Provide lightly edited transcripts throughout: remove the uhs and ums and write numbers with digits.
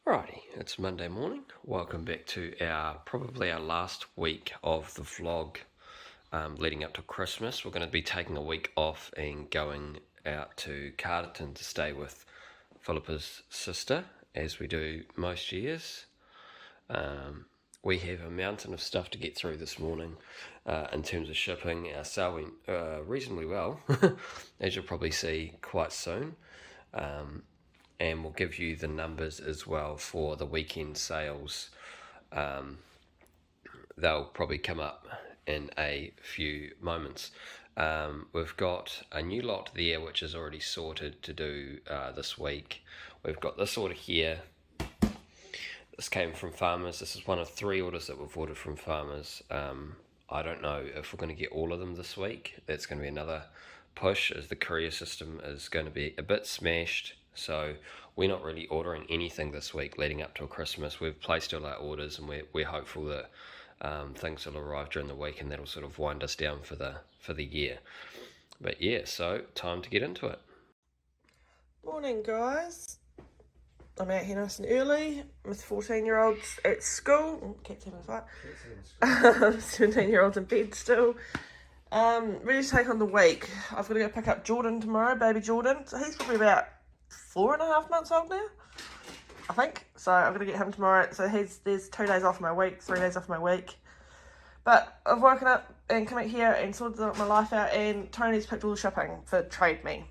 Alrighty, it's Monday morning. Welcome back to probably our last week of the vlog leading up to Christmas. We're going to be taking a week off and going out to Carterton to stay with Philippa's sister, as we do most years. We have a mountain of stuff to get through this morning in terms of shipping. Our sale went reasonably well, as you'll probably see quite soon. And we'll give you the numbers as well for the weekend sales. They'll probably come up in a few moments. We've got a new lot there which is already sorted to do this week. We've got this order here. This came from Farmers. This is one of 3 orders that we've ordered from Farmers. I don't know if we're going to get all of them this week. That's going to be another push, as the courier system is going to be a bit smashed. So we're not really ordering anything this week leading up to Christmas. We've placed all our orders, and we're hopeful that things will arrive during the week, and that'll sort of wind us down for the year. But yeah, so time to get into it. Morning, guys. I'm out here nice and early with 14-year-olds at school. Oh, cat's having a fight. 17-year-olds in bed still. Ready to take on the week. I've got to go pick up Jordan tomorrow, baby Jordan. So he's probably about 4.5 months old now, I think. So I'm going to get him tomorrow. So there's 2 days off my week, 3 days off my week. But I've woken up and come out here and sorted my life out, and Tony's picked all the shipping for Trade Me.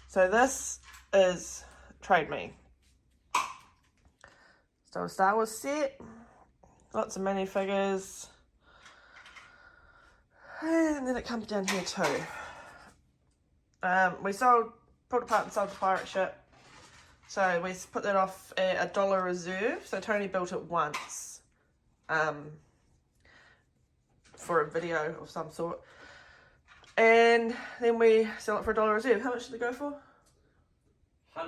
So this is Trade Me. So a Star Wars set, lots of minifigures, and then it comes down here too. We pulled apart and sold the pirate ship, so we put that off at $1 reserve. So Tony built it once for a video of some sort, and then we sell it for $1 reserve. How much did it go for? I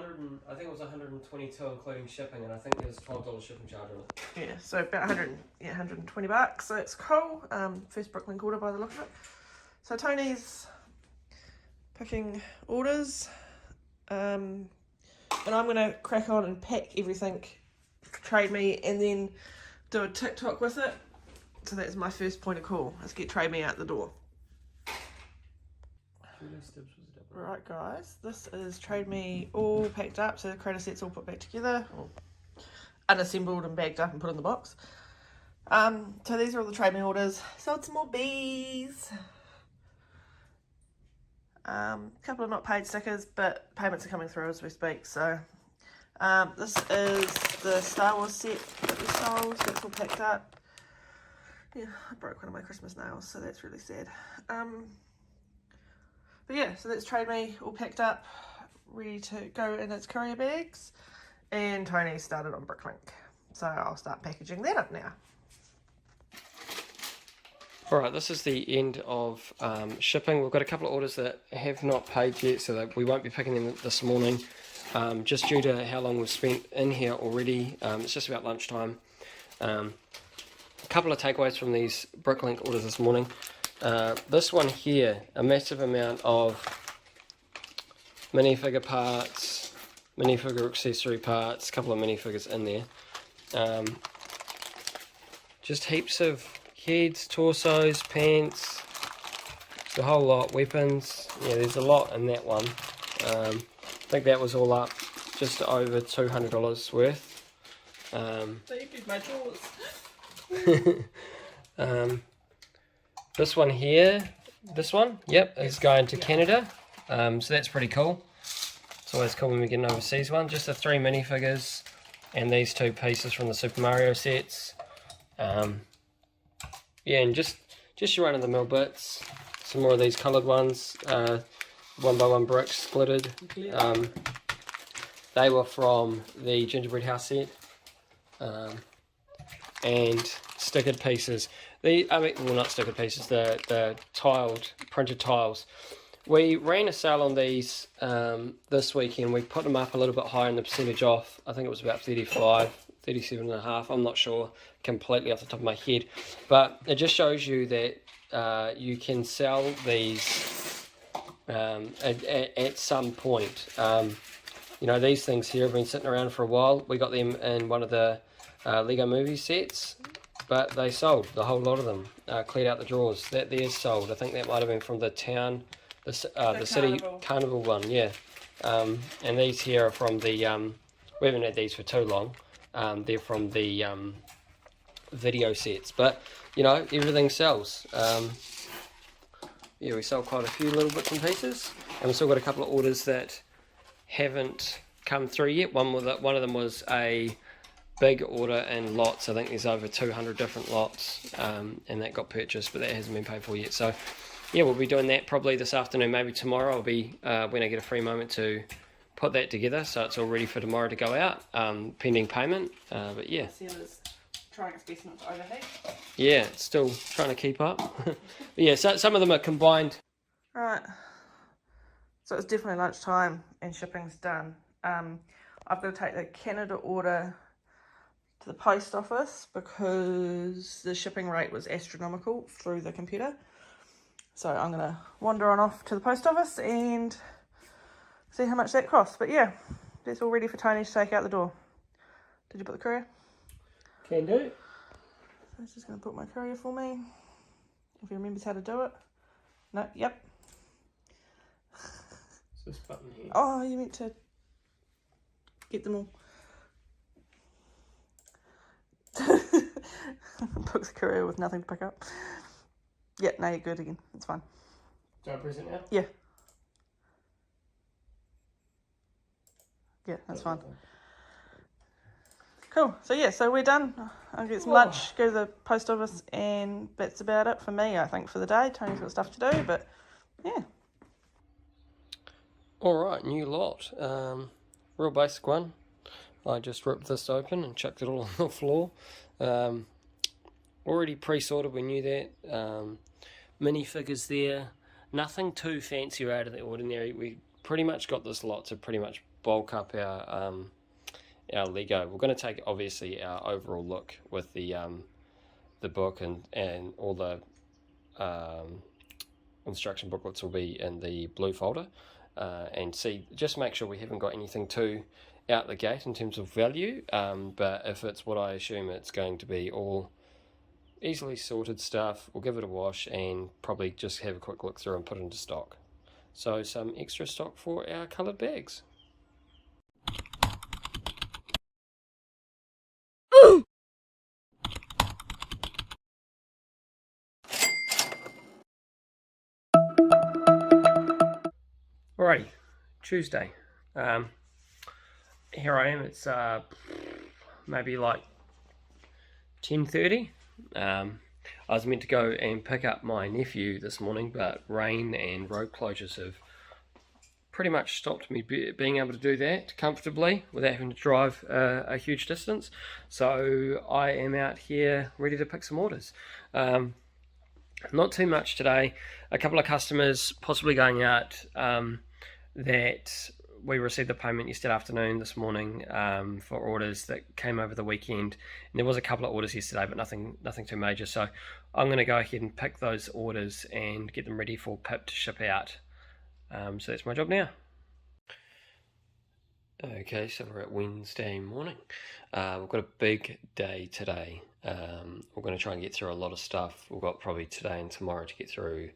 think it was 122 including shipping, and I think there's $12 shipping charge on it. Yeah, so about 120 bucks. So it's cool. First Bricklink order by the look of it. So Tony's picking orders, and I'm gonna crack on and pack everything for Trade Me, and then do a TikTok with it. So that's my first point of call. Let's get Trade Me out the door. Right, guys, this is Trade Me all packed up, so the crater set's all put back together, or unassembled and bagged up and put in the box. So these are all the Trade Me orders. Sold some more bees. A couple of not paid stickers, but payments are coming through as we speak. So this is the Star Wars set that we sold, so it's all packed up. Yeah, I broke one of my Christmas nails, so that's really sad. But yeah, so that's Trade Me all packed up, ready to go in its courier bags. And Tony started on Bricklink, so I'll start packaging that up now. Alright, this is the end of shipping. We've got a couple of orders that have not paid yet, so that we won't be picking them this morning, just due to how long we've spent in here already. It's just about lunchtime. A couple of takeaways from these Bricklink orders this morning. This one here, a massive amount of minifigure parts, minifigure accessory parts, a couple of minifigures in there. Just heaps of heads, torsos, pants, the whole lot, weapons. Yeah, there's a lot in that one. I think that was all up just over $200 worth. So you did my drawers. This one here, yep, is going to Canada, so that's pretty cool. It's always cool when we get an overseas one. Just the 3 minifigures and these 2 pieces from the Super Mario sets. Yeah, and just your run-of-the-mill bits. Some more of these coloured ones, 1x1 bricks, glittered. They were from the Gingerbread House set. And stickered pieces. Well, not stickered pieces, the printed tiles. We ran a sale on these this weekend. We put them up a little bit higher in the percentage off. I think it was about 37.5. I'm not sure completely off the top of my head. But it just shows you that you can sell these at some point. You know, these things here have been sitting around for a while. We got them in one of the Lego movie sets, but they sold, the whole lot of them. Cleared out the drawers. That there's sold. I think that might have been from the town, the city carnival one, yeah. And these here are from the, we haven't had these for too long. They're from the video sets, but you know, everything sells. Yeah, we sold quite a few little bits and pieces, and we've still got a couple of orders that haven't come through yet. One of them was a big order in lots. I think there's over 200 different lots, and that got purchased, but that hasn't been paid for yet. So yeah, we'll be doing that probably this afternoon, maybe tomorrow. I'll be when I get a free moment to put that together, so it's all ready for tomorrow to go out, pending payment. But yeah. Trying its best not to overheat. Yeah, it's still trying to keep up. But yeah, so some of them are combined. Right. So it's definitely lunchtime and shipping's done. I've got to take the Canada order to the post office because the shipping rate was astronomical through the computer. So I'm going to wander on off to the post office and see how much that costs. But yeah, that's all ready for Tony to take out the door. Did you put the courier? Can do. So he's just going to put my courier for me. If he remembers how to do it. No, yep. It's this button here. Oh, you meant to get them all. Books the courier with nothing to pick up. Yeah, no, you're good again. It's fine. Do I press it now? Yeah. Yeah, that's fine. Cool. So yeah, so we're done. I'll get some lunch, go to the post office, and that's about it for me, I think, for the day. Tony's got stuff to do, but yeah. Alright, new lot. Real basic one. I just ripped this open and chucked it all on the floor. Already pre-sorted, we knew that. Mini figures there. Nothing too fancy or out of the ordinary. We pretty much got this lot to pretty much bulk up our Lego. We're going to take obviously our overall look with the book and all the instruction booklets will be in the blue folder, and see, just make sure we haven't got anything too out the gate in terms of value, but if it's what I assume it's going to be, all easily sorted stuff, we'll give it a wash and probably just have a quick look through and put it into stock. So some extra stock for our coloured bags. Alrighty, Tuesday. Here I am. It's maybe like 10:30. I was meant to go and pick up my nephew this morning, but rain and road closures have pretty much stopped me being able to do that comfortably without having to drive a huge distance. So I am out here ready to pick some orders. Not too much today. A couple of customers possibly going out that we received the payment yesterday afternoon, this morning, for orders that came over the weekend. And there was a couple of orders yesterday, but nothing too major. So I'm going to go ahead and pick those orders and get them ready for Pip to ship out. So that's my job now. Okay, so we're at Wednesday morning. We've got a big day today. We're going to try and get through a lot of stuff. We've got probably today and tomorrow to get through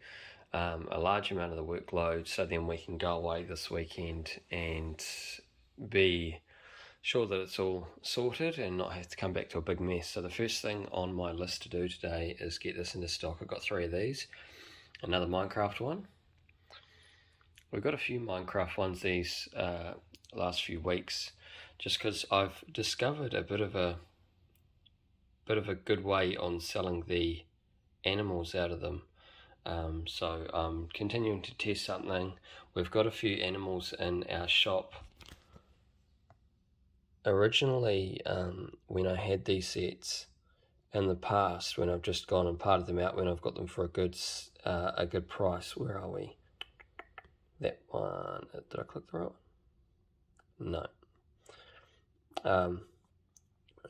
a large amount of the workload, so then we can go away this weekend and be sure that it's all sorted and not have to come back to a big mess. So the first thing on my list to do today is get this into stock. I've got 3 of these, another Minecraft one. We've got a few Minecraft ones these last few weeks, just because I've discovered a bit of a good way on selling the animals out of them. So I'm continuing to test something. We've got a few animals in our shop. Originally, when I had these sets in the past, when I've just gone and parted them out, when I've got them for a good price. Where are we? That one. Did I click the right one? No.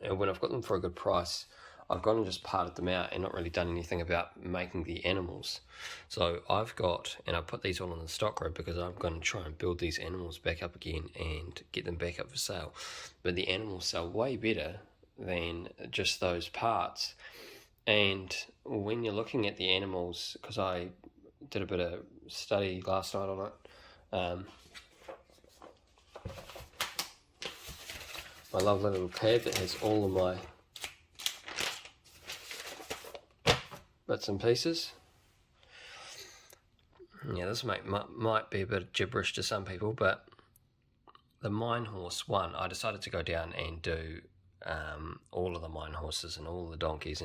And when I've got them for a good price, I've gone and just parted them out and not really done anything about making the animals. So I've got, and I put these all on the stock road because I'm going to try and build these animals back up again and get them back up for sale. But the animals sell way better than just those parts. And when you're looking at the animals, because I did a bit of study last night on it, my lovely little pad that has all of my bits and pieces. Yeah, this might be a bit gibberish to some people, but the Mine Horse one, I decided to go down and do all of the mine horses and all the donkeys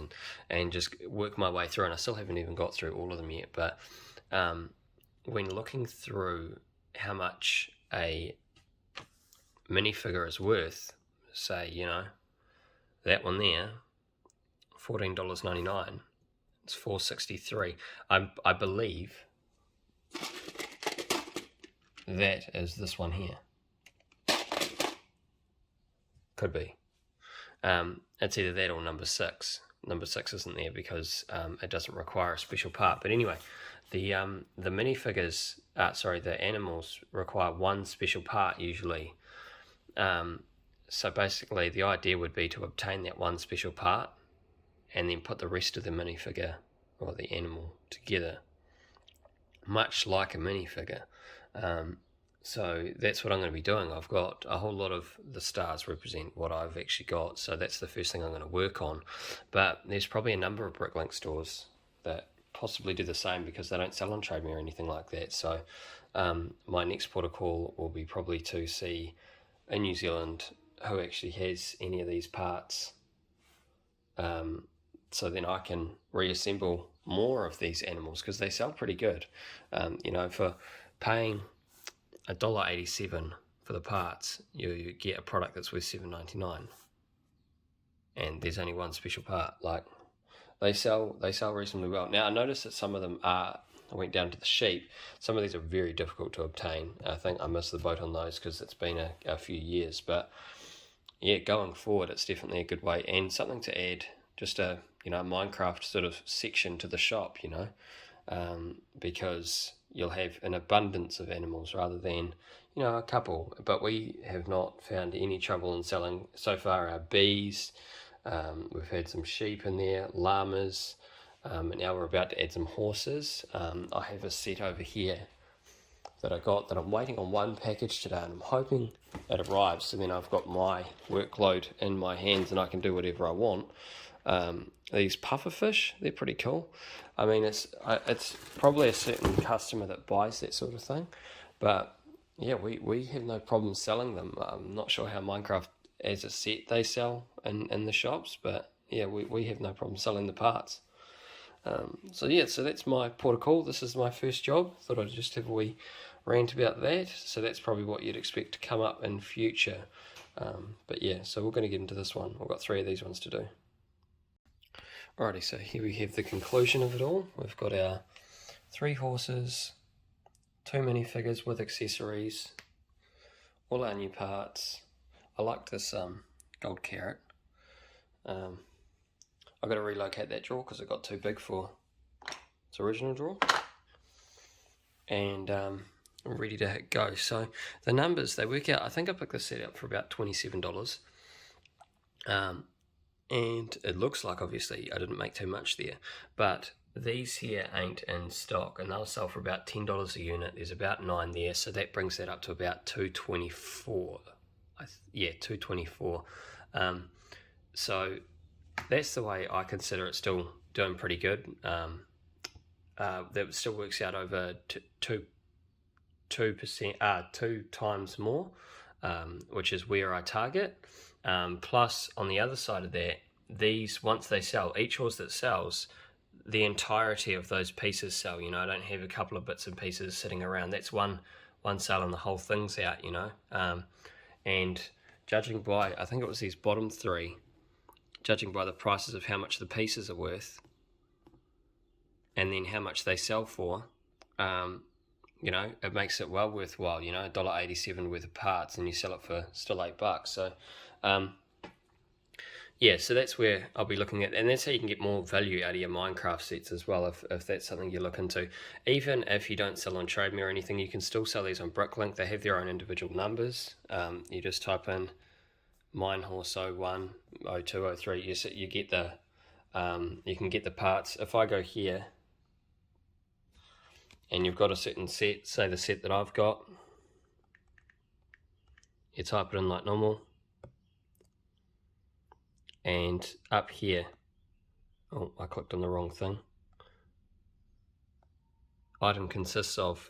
and just work my way through, and I still haven't even got through all of them yet, but when looking through how much a minifigure is worth, say, you know, that one there, $14.99, it's $4.63. I believe that is this one here. Could be. It's either that or number 6. Number 6 isn't there because it doesn't require a special part. But anyway, the minifigures, the animals require one special part usually. So basically the idea would be to obtain that one special part and then put the rest of the minifigure or the animal together, much like a minifigure. So that's what I'm going to be doing. I've got a whole lot of the stars represent what I've actually got, so that's the first thing I'm going to work on. But there's probably a number of Bricklink stores that possibly do the same because they don't sell on Trade Me or anything like that. So my next port of call will be probably to see in New Zealand who actually has any of these parts, so then I can reassemble more of these animals because they sell pretty good. You know, for paying $1.87 for the parts, you get a product that's worth $7.99, and there's only one special part. Like, they sell reasonably well. Now I noticed that some of them are. I went down to the sheep. Some of these are very difficult to obtain. I think I missed the boat on those because it's been a few years. But yeah, going forward, it's definitely a good way and something to add. Just a Minecraft sort of section to the shop. Because you'll have an abundance of animals rather than, a couple. But we have not found any trouble in selling so far our bees. We've had some sheep in there, llamas, and now we're about to add some horses. I have a set over here that I got that I'm waiting on one package today, and I'm hoping it arrives, so then I've got my workload in my hands and I can do whatever I want. These pufferfish, they're pretty cool. I mean, it's probably a certain customer that buys that sort of thing, but yeah, we have no problem selling them. I'm not sure how Minecraft as a set they sell in the shops, but yeah, we have no problem selling the parts. So that's my port of call. This is my first job. Thought I'd just have a wee rant about that. So that's probably what you'd expect to come up in future. But yeah, so we're going to get into this one. We've got 3 of these ones to do. Alrighty, so here we have the conclusion of it all. We've got our 3 horses, 2 minifigures with accessories, all our new parts. I like this gold carrot. I've got to relocate that drawer because it got too big for its original drawer. And I'm ready to hit go. So the numbers, they work out, I think I picked this set up for about $27. And it looks like, obviously, I didn't make too much there. But these here ain't in stock, and they'll sell for about $10 a unit. There's about 9 there, so that brings that up to about $224. $224. So that's the way I consider it still doing pretty good. That still works out over 2 times more, which is where I target. Plus, on the other side of that, these, once they sell, each horse that sells, the entirety of those pieces sell. I don't have a couple of bits and pieces sitting around. That's one sale and the whole thing's out. And judging by, I think it was these bottom 3, judging by the prices of how much the pieces are worth, and then how much they sell for, it makes it well worthwhile. $1.87 worth of parts, and you sell it for still $8. So, yeah, so that's where I'll be looking at, and that's how you can get more value out of your Minecraft sets as well, if that's something you look into. Even if you don't sell on TradeMe or anything, you can still sell these on Bricklink. They have their own individual numbers. You just type in Minehorse 01, 02, 03, you get the, you can get the parts. If I go here, and you've got a certain set, say the set that I've got, you type it in like normal, and up here, oh, I clicked on the wrong thing. Item consists of,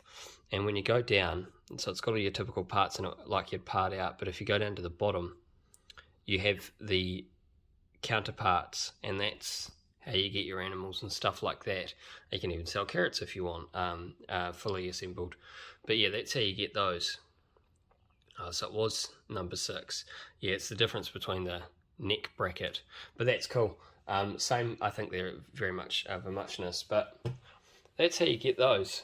and when you go down, so it's got all your typical parts in it like you'd part out, but if you go down to the bottom, you have the counterparts, and that's how you get your animals and stuff like that. You can even sell carrots if you want, fully assembled. But yeah, that's how you get those. So it was number 6. Yeah, it's the difference between the neck bracket, but that's cool. Same, I think they're very much of a muchness, but that's how you get those.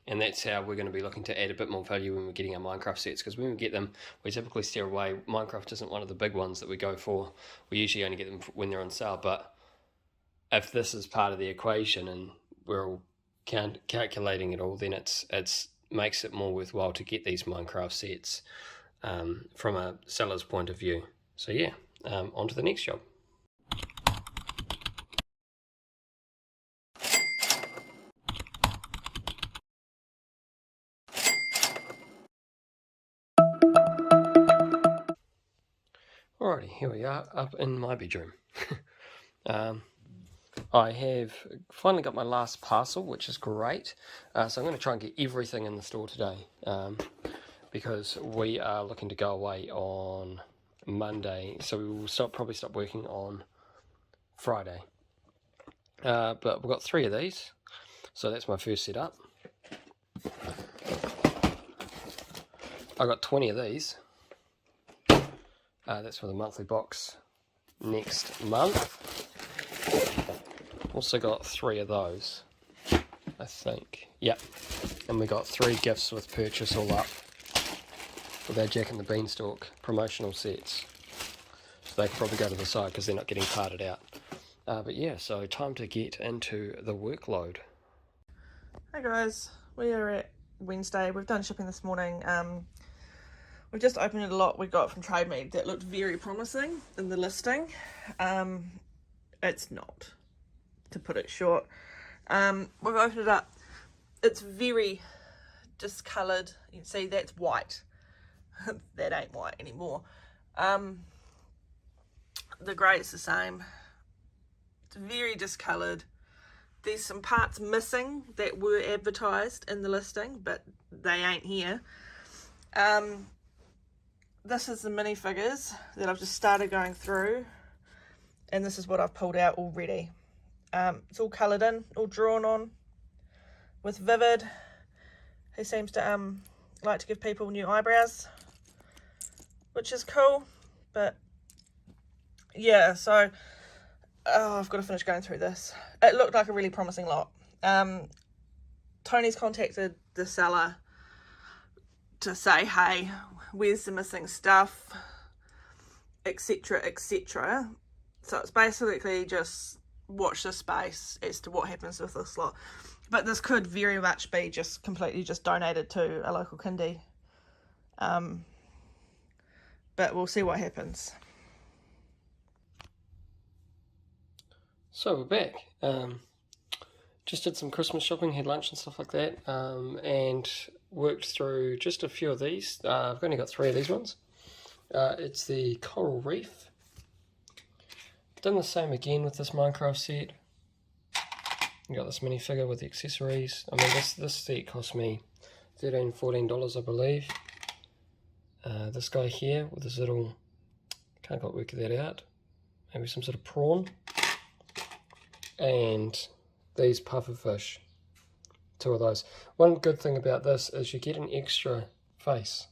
And that's how we're going to be looking to add a bit more value when we're getting our Minecraft sets, because when we get them, we typically steer away. Minecraft isn't one of the big ones that we go for. We usually only get them when they're on sale, but if this is part of the equation and we're all calculating it all, then it's makes it more worthwhile to get these Minecraft sets from a seller's point of view. So yeah, on to the next job. Alrighty, here we are up in my bedroom. I have finally got my last parcel, which is great. So I'm going to try and get everything in the store today, because we are looking to go away on Monday. So we will probably stop working on Friday. But we've got 3 of these, so that's my first setup. I got 20 of these. That's for the monthly box next month. Also got 3 of those, I think. Yep. And we got 3 gifts with purchase all up with our Jack and the Beanstalk promotional sets. So they can probably go to the side because they're not getting parted out. But yeah, so time to get into the workload. Hey guys, we are at Wednesday. We've done shipping this morning. We've just opened a lot we got from TradeMe that looked very promising in the listing. It's not, to put it short. We've opened it up. It's very discoloured. You can see that's white. That ain't white anymore. The grade's the same. It's very discoloured. There's some parts missing that were advertised in the listing, but they ain't here. This is the minifigures that I've just started going through, and this is what I've pulled out already. It's all coloured in, all drawn on with Vivid. He seems to like to give people new eyebrows, which is cool. But yeah, so I've got to finish going through this. It looked like a really promising lot. Tony's contacted the seller to say, hey, where's the missing stuff, etc, etc. So it's basically just watch this space as to what happens with this lot. But this could very much be just completely just donated to a local kindy. But we'll see what happens. So we're back. Just did some Christmas shopping, had lunch and stuff like that, and worked through just a few of these. I've only got 3 of these ones. It's the Coral Reef. Done the same again with this Minecraft set. You got this minifigure with the accessories. I mean, this set cost me $13, $14, I believe. This guy here with this little, can't quite work that out, maybe some sort of prawn. And these pufferfish, 2 of those. One good thing about this is you get an extra face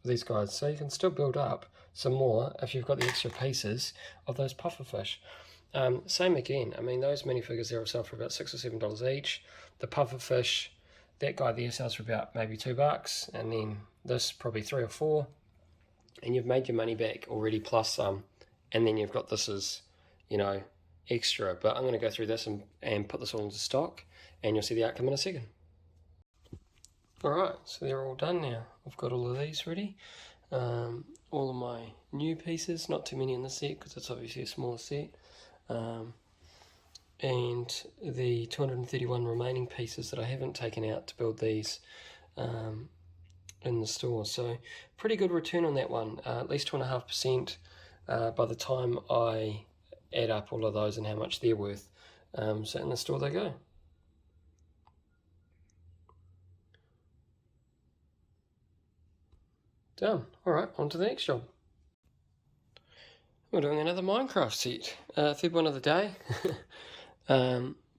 for these guys, so you can still build up some more if you've got the extra pieces of those pufferfish. Same again, I mean, those minifigures there will sell for about $6 or $7 each. The pufferfish, that guy there sells for about maybe $2, and then this probably 3 or 4, and you've made your money back already plus some and then you've got this as, extra. But I'm going to go through this and put this all into stock, and you'll see the outcome in a second. Alright, so they're all done now. I've got all of these ready. All of my new pieces, not too many in the set because it's obviously a smaller set. And the 231 remaining pieces that I haven't taken out to build these in the store. So pretty good return on that one, at least 2.5% by the time I add up all of those and how much they're worth. So in the store they go. Done. Alright, on to the next job. We're doing another Minecraft set. Third one of the day.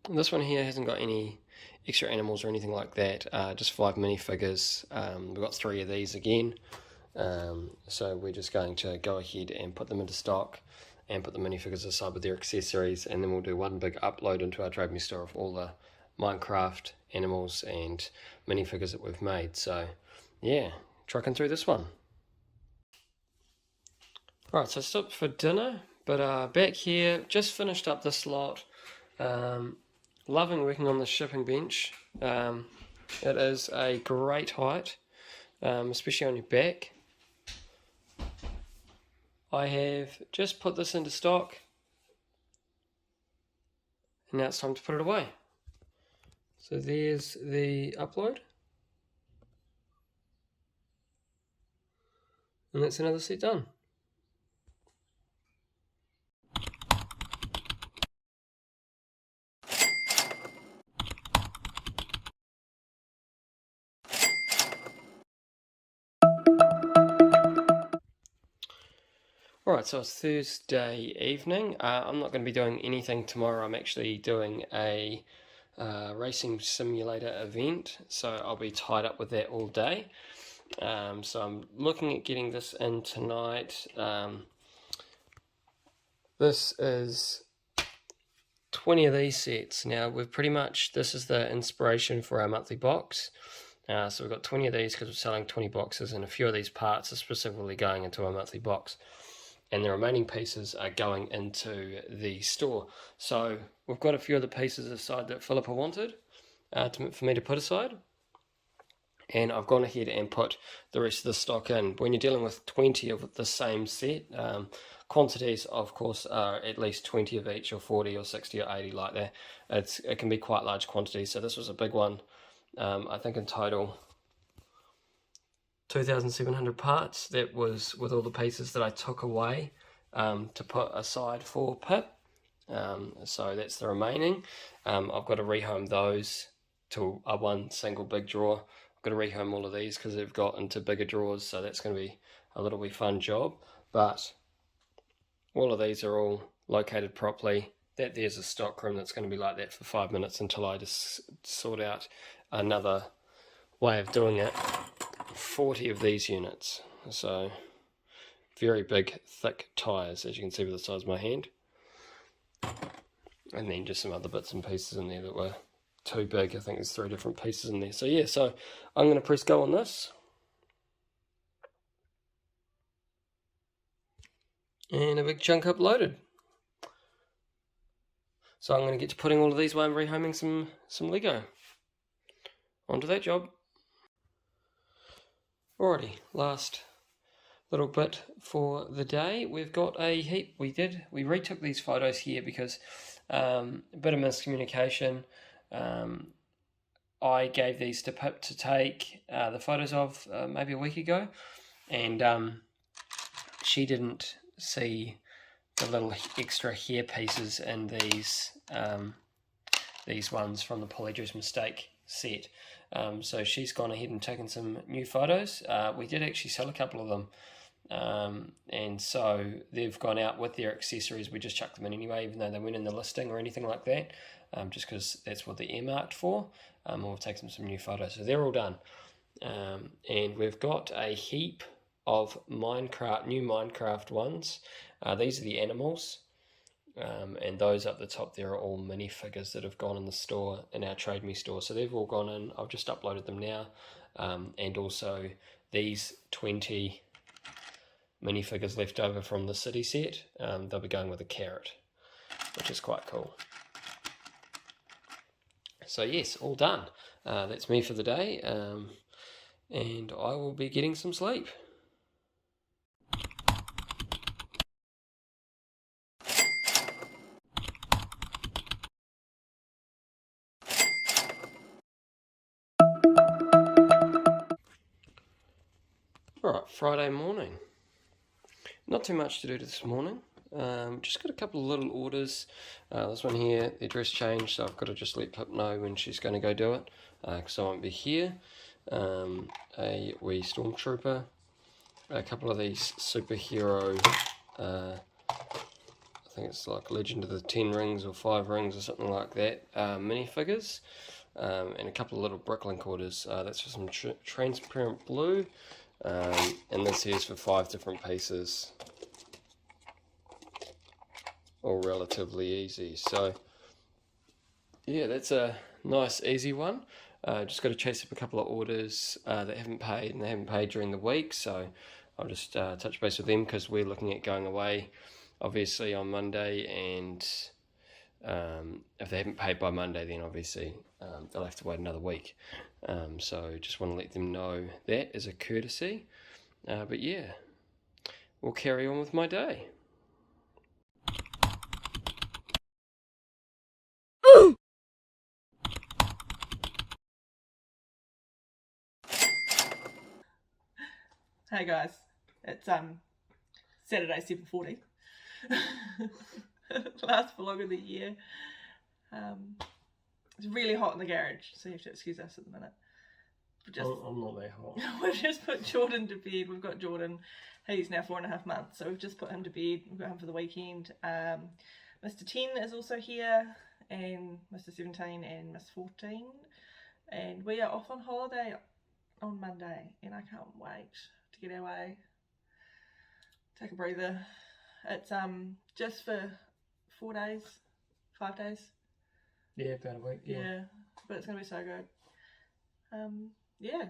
This one here hasn't got any extra animals or anything like that, just 5 minifigures. We've got 3 of these again, so we're just going to go ahead and put them into stock and put the minifigures aside with their accessories, and then we'll do one big upload into our Trade Me Store of all the Minecraft animals and minifigures that we've made. So yeah, trucking through this one. Alright, so stopped for dinner, but back here, just finished up this lot. Loving working on the shipping bench. It is a great height, especially on your back. I have just put this into stock, and now it's time to put it away. So there's the upload, and that's another set done. Alright, so it's Thursday evening. I'm not going to be doing anything tomorrow. I'm actually doing a racing simulator event, so I'll be tied up with that all day. So I'm looking at getting this in tonight. This is 20 of these sets. Now, we've pretty much, this is the inspiration for our monthly box. So we've got 20 of these because we're selling 20 boxes, and a few of these parts are specifically going into our monthly box. And the remaining pieces are going into the store. So we've got a few of the pieces aside that Philippa wanted for me to put aside. And I've gone ahead and put the rest of the stock in. When you're dealing with 20 of the same set, quantities, of course, are at least 20 of each, or 40 or 60 or 80 like that. It can be quite large quantities. So this was a big one. I think in total 2,700 parts. That was with all the pieces that I took away to put aside for Pip. So that's the remaining. I've got to rehome those to a one single big drawer. I've got to rehome all of these because they've got into bigger drawers, so that's going to be a little bit fun job. But all of these are all located properly. There's a stock room that's going to be like that for 5 minutes until I just sort out another way of doing it. 40 of these units, so very big thick tires, as you can see with the size of my hand, and then just some other bits and pieces in there that were too big. I think there's 3 different pieces in there. So yeah, so I'm going to press go on this, and a big chunk uploaded. So I'm going to get to putting all of these while I'm rehoming some Lego. On to that job. Alrighty, last little bit for the day. We've got a heap. We retook these photos here because a bit of miscommunication. I gave these to Pip to take the photos of maybe a week ago, and she didn't see the little extra hair pieces in these ones from the Polydress Mistake set. So she's gone ahead and taken some new photos. We did actually sell a couple of them, and so they've gone out with their accessories. We just chucked them in anyway, even though they weren't in the listing or anything like that, just because that's what they're earmarked for. And we've taken some new photos, so they're all done. And we've got a heap of new Minecraft ones. These are the animals. And those up the top there are all minifigures that have gone in the store, in our Trade Me store. So they've all gone in. I've just uploaded them now. And also these 20 minifigures left over from the city set. They'll be going with a carrot, which is quite cool. So yes, all done. That's me for the day, and I will be getting some sleep. Alright, Friday morning. Not too much to do this morning. Just got a couple of little orders. This one here, the address changed, so I've got to just let Pip know when she's going to go do it, because I won't be here. A wee stormtrooper, a couple of these superhero, I think it's like Legend of the 10 Rings or 5 Rings or something like that, minifigures, and a couple of little Bricklink orders. That's for some transparent blue, and this here's for 5 different pieces. All relatively easy. So yeah, that's a nice easy one. Just got to chase up a couple of orders that haven't paid, and they haven't paid during the week, so I'll just touch base with them because we're looking at going away obviously on Monday, and if they haven't paid by Monday, then obviously they'll have to wait another week. So just want to let them know that as a courtesy. But yeah, we'll carry on with my day. Hey guys, it's Saturday 7:40. Last vlog of the year. It's really hot in the garage, so you have to excuse us at the minute. I'm not that hot. We've just put Jordan to bed. We've got Jordan. He's now 4.5 months, so we've just put him to bed. We've got him for the weekend. Mr. 10 is also here, and Mr. 17 and Miss 14, and we are off on holiday on Monday, and I can't wait to get away, take a breather. It's just for 4 days, 5 days. Yeah, about a week. Yeah, but it's gonna be so good. Yeah.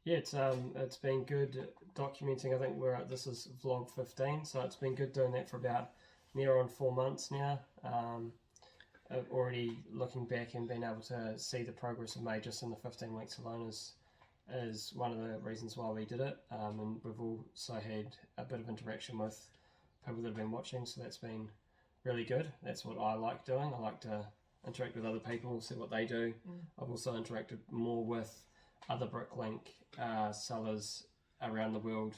Yeah, it's been good documenting. I think this is vlog 15, so it's been good doing that for about near on 4 months now. Already looking back and being able to see the progress I've made just in the 15 weeks alone is one of the reasons why we did it. And we've also had a bit of interaction with people that have been watching, so that's been really good. That's what I like doing. I like to interact with other people, see what they do. I've also interacted more with other Bricklink sellers around the world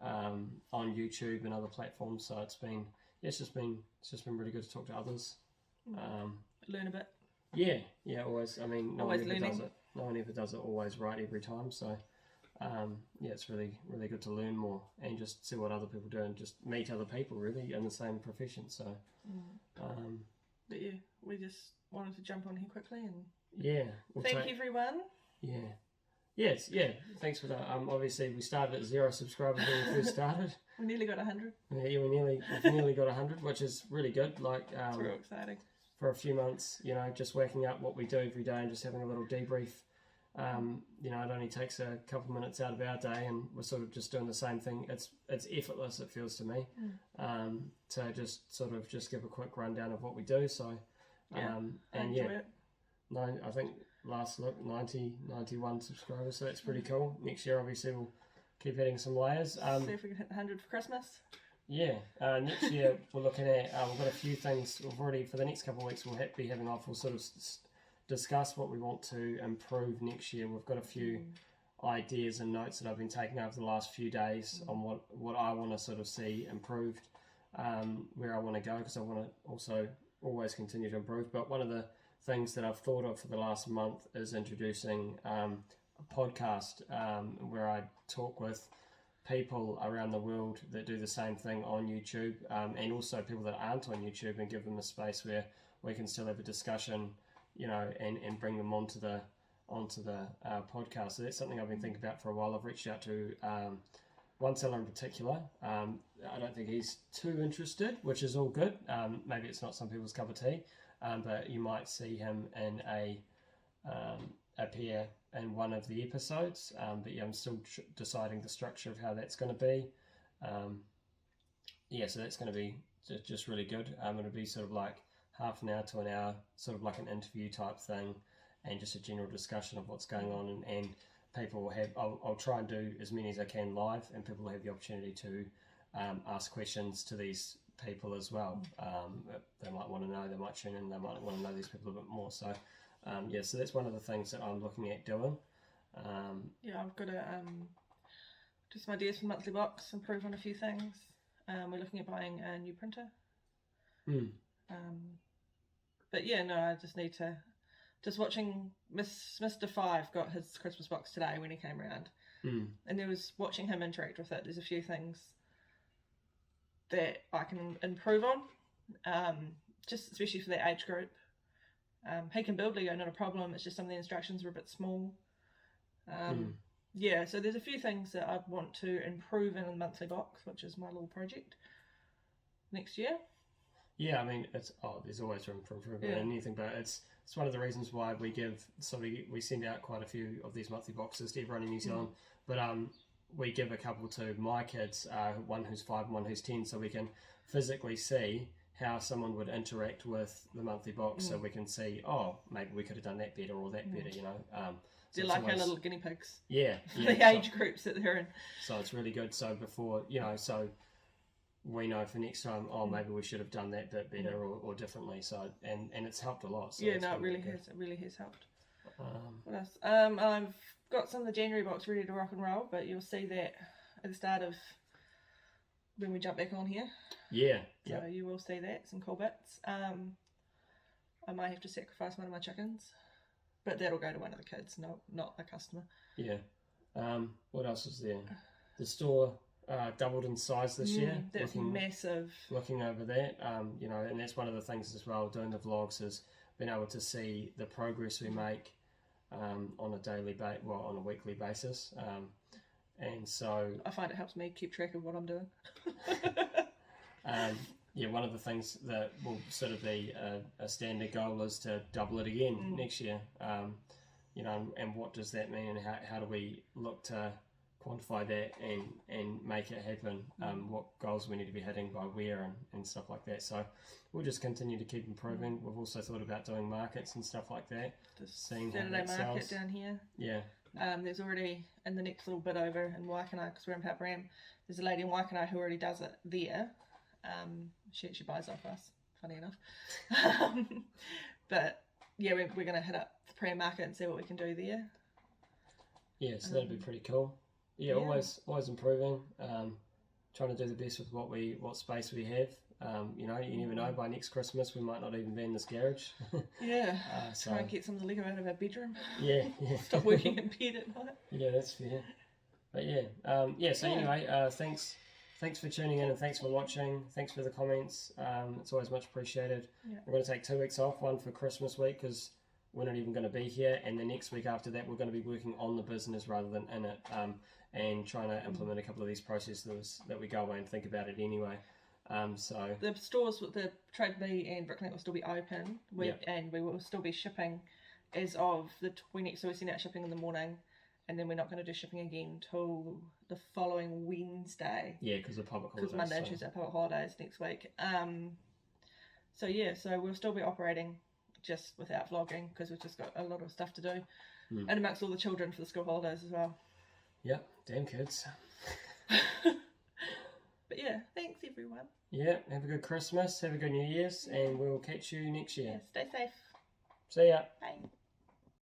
on YouTube and other platforms. So it's just been really good to talk to others. Learn a bit. Yeah, always. I mean, no one ever learning. does it. No one ever does it always right every time. So yeah, it's really good to learn more and just see what other people do and just meet other people really in the same profession. So but yeah, we just wanted to jump on here quickly and yeah, thank everyone. Yes, thanks for that. Obviously we started at 0 subscribers when we first started. We nearly got 100. Yeah, we've nearly got 100, which is really good. Like it's real exciting. For a few months, just working out what we do every day and just having a little debrief. It only takes a couple minutes out of our day, and we're sort of just doing the same thing. It's effortless, it feels to me, to just sort of just give a quick rundown of what we do. So, and enjoy it. I think last look 91 subscribers, so that's pretty cool. Next year, obviously, we'll keep adding some layers. See if we can hit 100 for Christmas. Yeah, next year we're looking at, we've got a few things we've already, for the next couple of weeks we'll be having off. We'll sort of discuss what we want to improve next year. We've got a few ideas and notes that I've been taking over the last few days on what I want to sort of see improved, where I want to go, because I want to also always continue to improve. But one of the things that I've thought of for the last month is introducing a podcast where I talk with people around the world that do the same thing on YouTube, and also people that aren't on YouTube, and give them a space where we can still have a discussion, and bring them onto the podcast. So that's something I've been thinking about for a while. I've reached out to one seller in particular. I don't think he's too interested, which is all good. Maybe it's not some people's cup of tea, but you might see him in a peer in one of the episodes, but yeah, I'm still deciding the structure of how that's going to be. Yeah, so that's going to be just really good. It'll be sort of like half an hour to an hour, sort of like an interview type thing, and just a general discussion of what's going on, and people will have, I'll try and do as many as I can live, and people will have the opportunity to ask questions to these people as well. They might want to know, they might tune in, they might want to know these people a bit more. So yeah, so that's one of the things that I'm looking at doing. Yeah, I've got to do some ideas for the monthly box, improve on a few things. We're looking at buying a new printer. But yeah, no, I just need to, just watching Mr. Five got his Christmas box today when he came around, and there was watching him interact with it. There's a few things that I can improve on, just especially for that age group. He can build Lego, not a problem. It's just some of the instructions were a bit small. Yeah, so there's a few things that I want to improve in the monthly box, which is my little project next year. Yeah, I mean, there's always room for improvement in anything, but it's one of the reasons why we send out quite a few of these monthly boxes to everyone in New Zealand, but we give a couple to my kids, one who's 5 and one who's 10, so we can physically see how someone would interact with the monthly box, so we can see, maybe we could have done that better or that better, you know. So they're like our little guinea pigs. Yeah. The age groups that they're in. So it's really good. So before, so we know for next time, maybe we should have done that bit better or differently. So and it's helped a lot. So yeah, no, it really has. It really has helped. What else? I've got some of the January box ready to rock and roll, but you'll see that at the start of when we jump back on here. Yeah. So you will see that, some cool bits. I might have to sacrifice one of my chickens, but that'll go to one of the kids, not a customer. Yeah. What else is there? The store doubled in size this year. That's massive. Looking over that, and that's one of the things as well, doing the vlogs, is being able to see the progress we make on a weekly basis. And so I find it helps me keep track of what I'm doing. One of the things that will sort of be a standard goal is to double it again next year. And what does that mean, and how do we look to quantify that and make it happen? What goals we need to be hitting by where and stuff like that. So we'll just continue to keep improving. We've also thought about doing markets and stuff like that. Just seeing Saturday how that market sells. down here. Yeah. There's already, in the next little bit over in Waikanae, because we're in Paparam, there's a lady in Waikanae who already does it there. She buys off us, funny enough. But yeah, we're going to hit up the prayer market and see what we can do there. Yeah, so that'd be pretty cool. Yeah, always improving. Trying to do the best with what space we have. You never know, by next Christmas we might not even be in this garage. Yeah, try and get some of the Lego out of our bedroom. Yeah. Stop working in bed at night. Yeah, that's fair. But anyway, thanks for tuning in, and thanks for watching. Thanks for the comments. It's always much appreciated. Yeah. We're going to take 2 weeks off, one for Christmas week because we're not even going to be here, and the next week after that we're going to be working on the business rather than in it, and trying to implement a couple of these processes that we go away and think about it anyway. So the stores with the Trade Me and Bricklink will still be open, and we will still be shipping as of the 20th. So we send out shipping in the morning, and then we're not going to do shipping again till the following Wednesday. Yeah, because of public holidays. Because Monday and Tuesday are public holidays next week. So we'll still be operating just without vlogging because we've just got a lot of stuff to do, and amongst all the children for the school holidays as well. Yep, damn kids. But yeah, thanks everyone. Yeah, have a good Christmas, have a good New Year's, and we'll catch you next year. Yeah, stay safe. See ya. Bye.